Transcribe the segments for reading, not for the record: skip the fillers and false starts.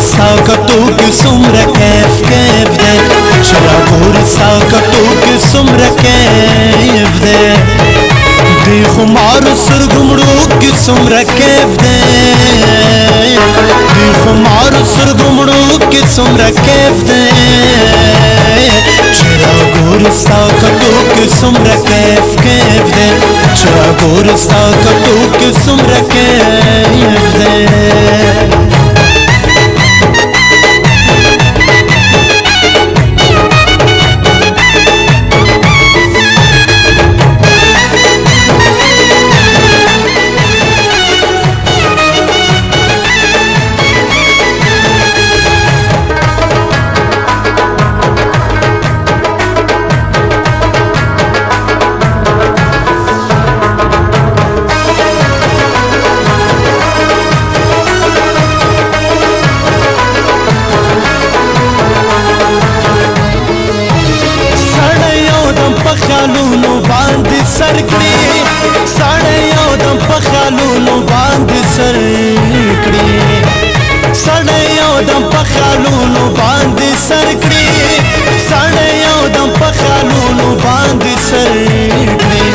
साकतू की सुमर कैफ कैफ दे शराबूर साकतू की सुमर कैफ दे दी खुमार सुरगुमड़ू की सुमर कैफ दे दी खुमार सुरगुमड़ू की सुमर कैफ दे शराबूर साकतू की सुमर कैफ कैफ दे शराबूर साकतू की सुमर कैफ दे خیالونو باندې سر کړی ساړه یو دم په خیالونو باندې سر کړی ساړه یو دم په خیالونو باندې سر کړی ساړه یو دم په خیالونو باندې سر کړی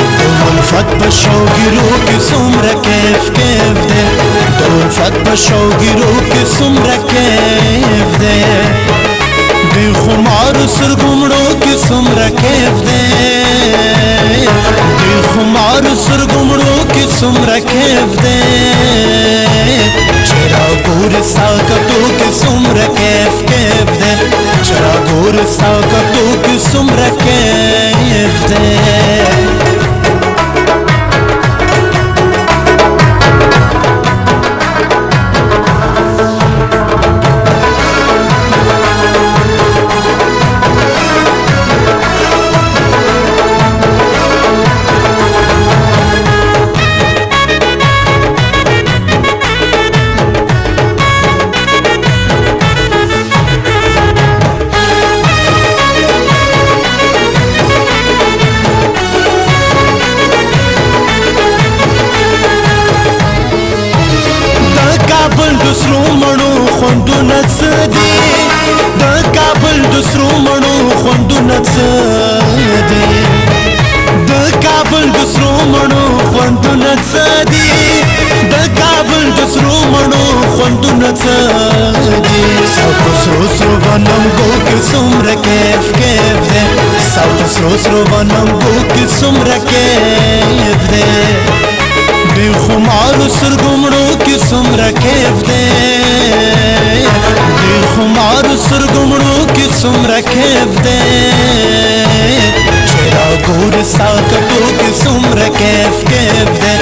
الفت په شوګیرو کې څومره کیف کیف دی الفت په شوګیرو کې څومره کیف دی دی خمار سرګمړو کې څومره کیف دی دی خمار سرګمړو کې څومره کیف دی چراغور ساکتو کې څومره کیف کیف دی چراغور ساکتو کې څومره کیف دی دسرو مړو خوندونه څه دي د کابل دسرو مړو خوندونه څه دي د کابل دسرو مړو خوندونه څه دي د کابل دسرو مړو خوندونه څه دي ساوت سرو سرو ونمګو کې څومره کیف کیف دی ساوت سرو سرو ونمګو کې څومره کیف دی دی خمار سرګمړو کې څومره کیف دی دی خمار سرګمړو کې څومره کیف دی چراغور ساکتو کې څومره کیف کیف دی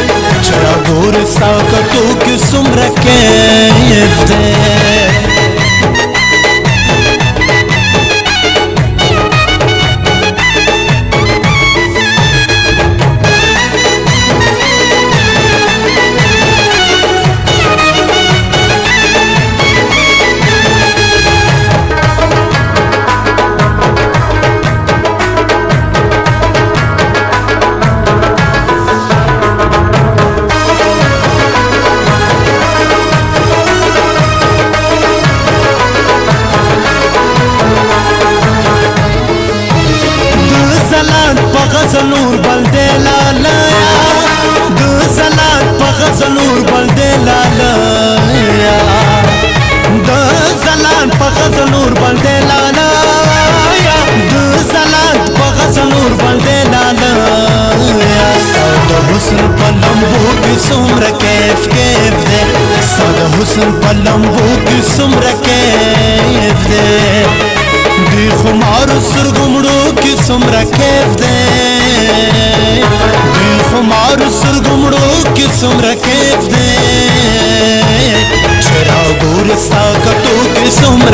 چراغور ساکتو کې څومره کیف دی غزلور بلدے لالایا د زلات په غزلور بلدے لالایا د زلات په غزلور بلدے لالایا د زلات په غزلور بلدے لالایا ساده حسن په لمبو کې څومره کیف کیف دی ساده حسن په لمبو کې څومره کیف دی دی خمار سرګمړو کې څومره کیف دی څومره کیف دی چې راګور ستا کتو کې څومره